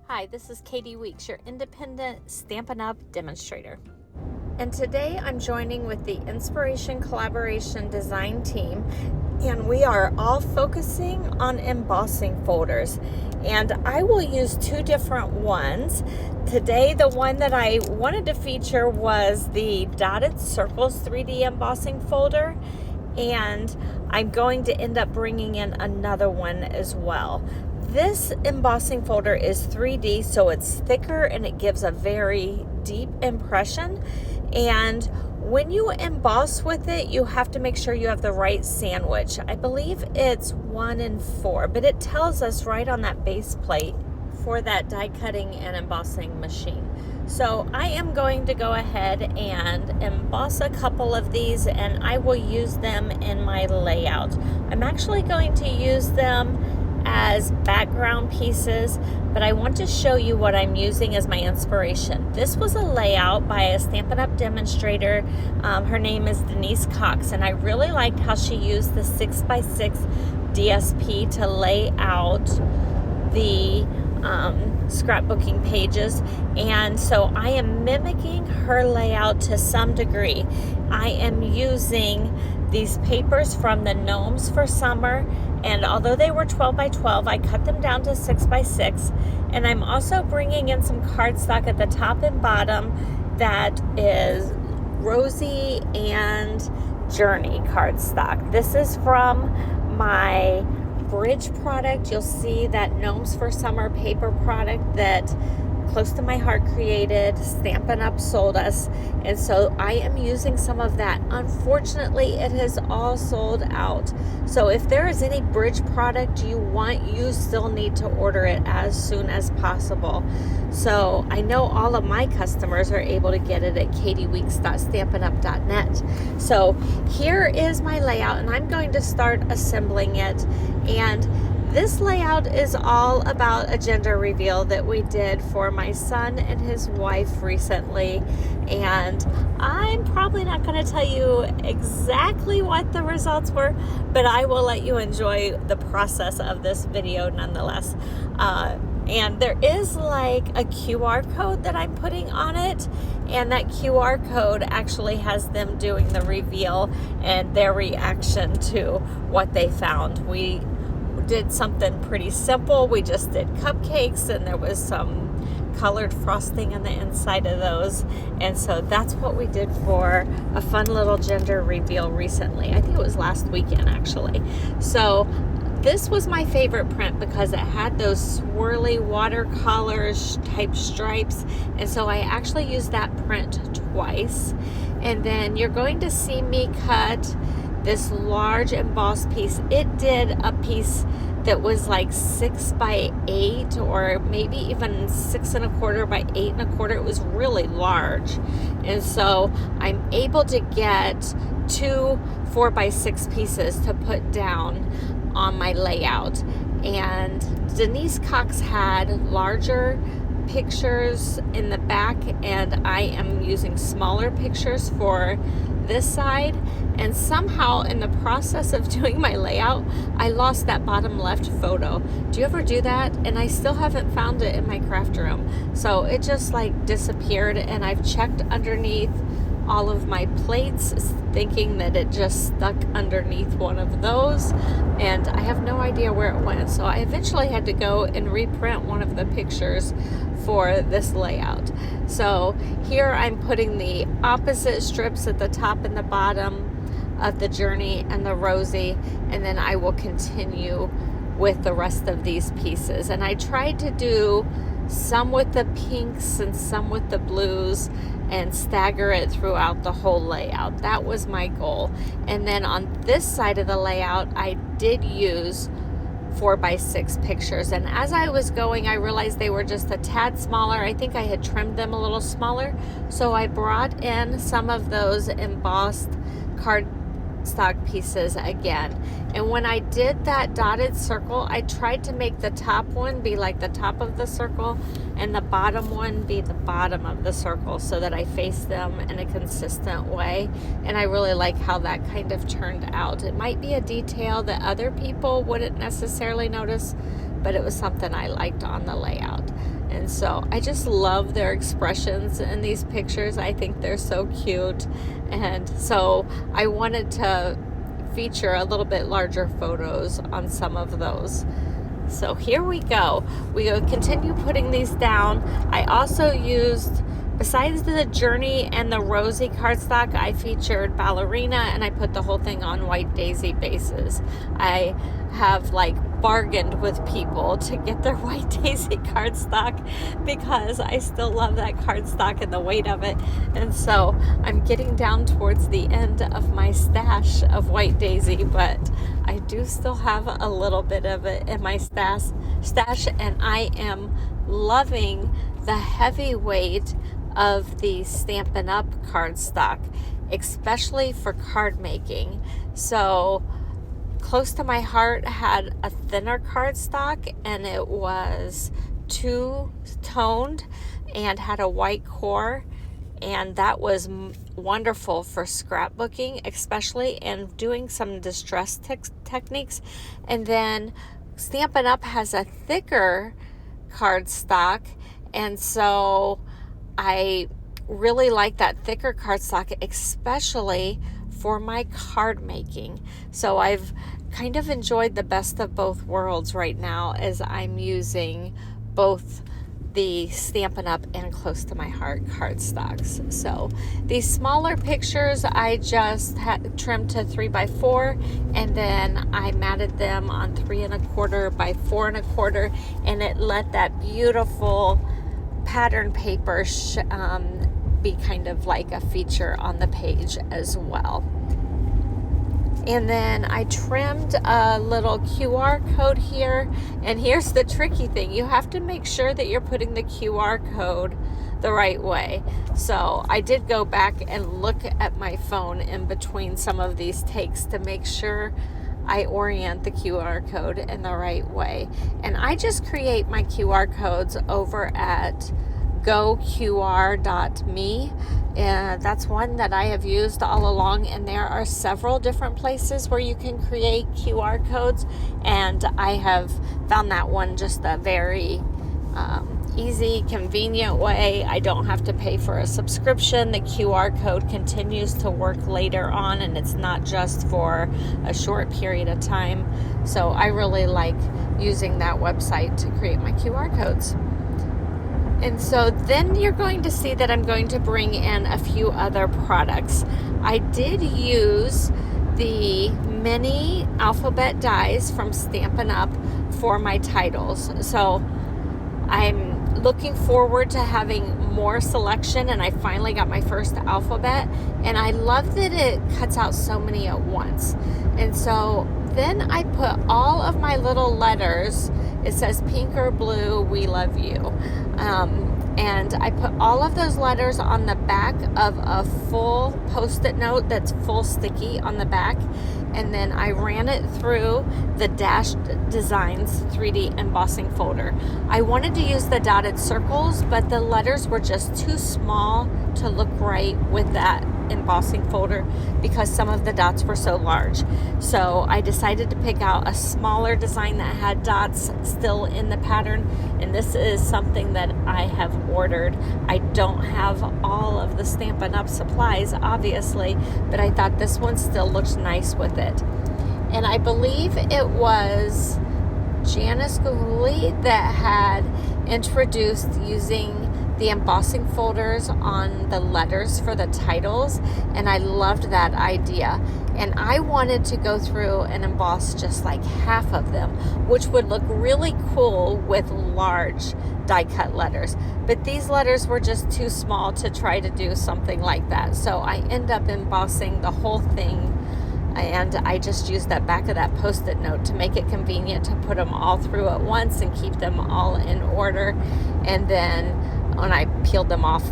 Hi, this is Katie Weeks, your independent Stampin' Up! Demonstrator. And today I'm joining with the Inspiration Collaboration Design team, and we are all focusing on embossing folders. And I will use two different ones. Today, the one that I wanted to feature was the Dotted Circles 3D embossing folder, and I'm going to end up bringing in another one as well. This embossing folder is 3D, so it's thicker and it gives a very deep impression. And when you emboss with it, you have to make sure you have the right sandwich. I believe it's 1 and 4, but it tells us right on that base plate for that die cutting and embossing machine. So I am going to go ahead and emboss a couple of these, and I will use them in my layout. I'm actually going to use them as background pieces, but I want to show you what I'm using as my inspiration. This was a layout by a Stampin' Up! Demonstrator. Her name is Denise Cox, and I really liked how she used the 6x6 DSP to lay out the scrapbooking pages, and so I am mimicking her layout to some degree. I am using these papers from the Gnomes for summer, and although they were 12 by 12, I cut them down to 6 by 6, and I'm also bringing in some cardstock at the top and bottom that is Rosy and Journey cardstock. This is from my Bridge product. You'll see that Gnomes for Summer paper product that Close to My Heart created, Stampin' Up! Sold us, and so I am using some of that. Unfortunately, it has all sold out. So if there is any Bridge product you want, you still need to order it as soon as possible. So I know all of my customers are able to get it at katieweeks.stampinup.net. So here is my layout, and I'm going to start assembling it. And this layout is all about a gender reveal that we did for my son and his wife recently, and I'm probably not going to tell you exactly what the results were, but I will let you enjoy the process of this video nonetheless. And there is like a QR code that I'm putting on it, and that QR code actually has them doing the reveal and their reaction to what they found. We did something pretty simple. We just did cupcakes, and there was some colored frosting on the inside of those, and so that's what we did for a fun little gender reveal recently. I think it was last weekend actually. So this was my favorite print because it had those swirly watercolor type stripes, and so I actually used that print twice. And then you're going to see me cut this large embossed piece. It did a piece that was like 6 by 8, or maybe even 6 1/4 by 8 1/4. It was really large, and so I'm able to get 2 4 by 6 pieces to put down on my layout. And Denise Cox had larger pictures in the back, and I am using smaller pictures for this side. And somehow in the process of doing my layout, I lost that bottom left photo. Do you ever do that? And I still haven't found it in my craft room. So it just like disappeared, and I've checked underneath all of my plates thinking that it just stuck underneath one of those, and I have no idea where it went. So I eventually had to go and reprint one of the pictures for this layout. So here I'm putting the opposite strips at the top and the bottom of the Journey and the Rosy, and then I will continue with the rest of these pieces. And I tried to do some with the pinks and some with the blues and stagger it throughout the whole layout. That was my goal. And then on this side of the layout, I did use 4 by 6 pictures, and as I was going, I realized they were just a tad smaller. I think I had trimmed them a little smaller, so I brought in some of those embossed cardstock pieces again. And when I did that dotted circle, I tried to make the top one be like the top of the circle and the bottom one be the bottom of the circle, so that I face them in a consistent way. And I really like how that kind of turned out. It might be a detail that other people wouldn't necessarily notice, but it was something I liked on the layout. And And so I just love their expressions in these pictures. I think they're so cute. And so I wanted to feature a little bit larger photos on some of those. So here we go. We will continue putting these down. I also used, besides the Journey and the Rosy Cardstock, I featured Ballerina, and I put the whole thing on white daisy bases. I have bargained with people to get their white daisy cardstock because I still love that cardstock and the weight of it. And so I'm getting down towards the end of my stash of white daisy, but I do still have a little bit of it in my stash, and I am loving the heavy weight of the Stampin' Up! Cardstock, especially for card making. So Close to My Heart had a thinner cardstock, and it was two-toned and had a white core, and that was wonderful for scrapbooking, especially, and doing some distress techniques. And then Stampin' Up! Has a thicker cardstock, and so I really like that thicker cardstock, especially for my card making. So I've kind of enjoyed the best of both worlds right now as I'm using both the Stampin' Up! And Close to My Heart cardstocks. So these smaller pictures I just trimmed to 3x4, and then I matted them on 3¼ by 4¼ and it let that beautiful pattern paper be kind of like a feature on the page as well. And then I trimmed a little QR code here. And here's the tricky thing. You have to make sure that you're putting the QR code the right way. So I did go back and look at my phone in between some of these takes to make sure I orient the QR code in the right way. And I just create my QR codes over at goqr.me. And that's one that I have used all along, and there are several different places where you can create QR codes, and I have found that one just a very easy, convenient way. I don't have to pay for a subscription. The QR code continues to work later on, and it's not just for a short period of time. So I really like using that website to create my QR codes. And so then you're going to see that I'm going to bring in a few other products. I did use the mini alphabet dies from Stampin' Up! For my titles. So I'm looking forward to having more selection, and I finally got my first alphabet, and I love that it cuts out so many at once. And so then I put all of my little letters. It says pink or blue, we love you. And I put all of those letters on the back of a full Post-it note that's full sticky on the back. And then I ran it through the Dashed Designs 3D embossing folder. I wanted to use the dotted circles, but the letters were just too small to look right with that embossing folder because some of the dots were so large. So I decided to pick out a smaller design that had dots still in the pattern, and this is something that I have ordered. I don't have all of the Stampin' Up! Supplies, obviously, but I thought this one still looks nice with it. And I believe it was Janice Gahuli that had introduced using the embossing folders on the letters for the titles, and I loved that idea. And I wanted to go through and emboss just like half of them, which would look really cool with large die cut letters. But these letters were just too small to try to do something like that. So I end up embossing the whole thing, and I just used that back of that Post-it note to make it convenient to put them all through at once and keep them all in order. And then when I peeled them off,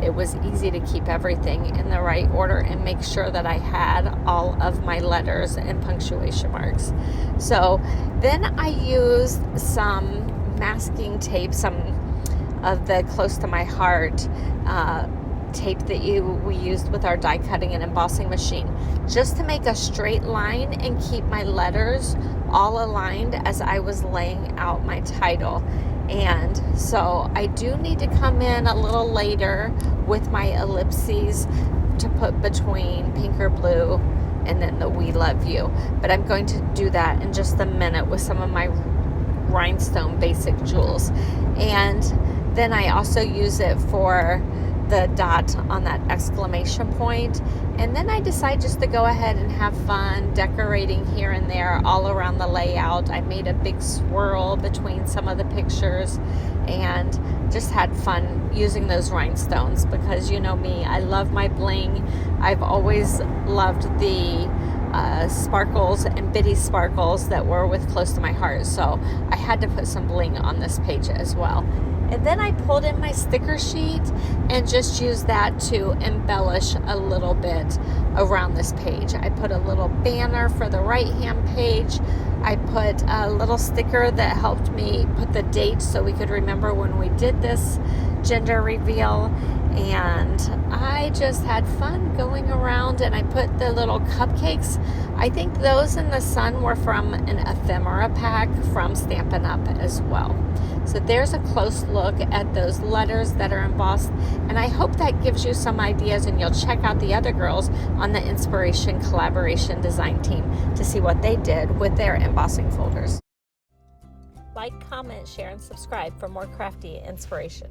it was easy to keep everything in the right order and make sure that I had all of my letters and punctuation marks. So then I used some masking tape, some of the Close to My Heart tape that we used with our die cutting and embossing machine, just to make a straight line and keep my letters all aligned as I was laying out my title. And so I do need to come in a little later with my ellipses to put between pink or blue and then the We Love You. But I'm going to do that in just a minute with some of my rhinestone basic jewels. And then I also use it for the dot on that exclamation point. And then I decide just to go ahead and have fun decorating here and there all around the layout. I made a big swirl between some of the pictures and just had fun using those rhinestones because you know me, I love my bling. I've always loved the sparkles and bitty sparkles that were with close to my heart, so I had to put some bling on this page as well. And then I pulled in my sticker sheet and just used that to embellish a little bit around this page. I put a little banner for the right hand page. I put a little sticker that helped me put the date so we could remember when we did this gender reveal. And I just had fun going around, and I put the little cupcakes. I think those in the sun were from an ephemera pack from Stampin' Up as well. So there's a close look at those letters that are embossed, and I hope that gives you some ideas, and you'll check out the other girls on the Inspiration Collaboration Design team to see what they did with their embossing folders. Like, comment, share, and subscribe for more crafty inspiration.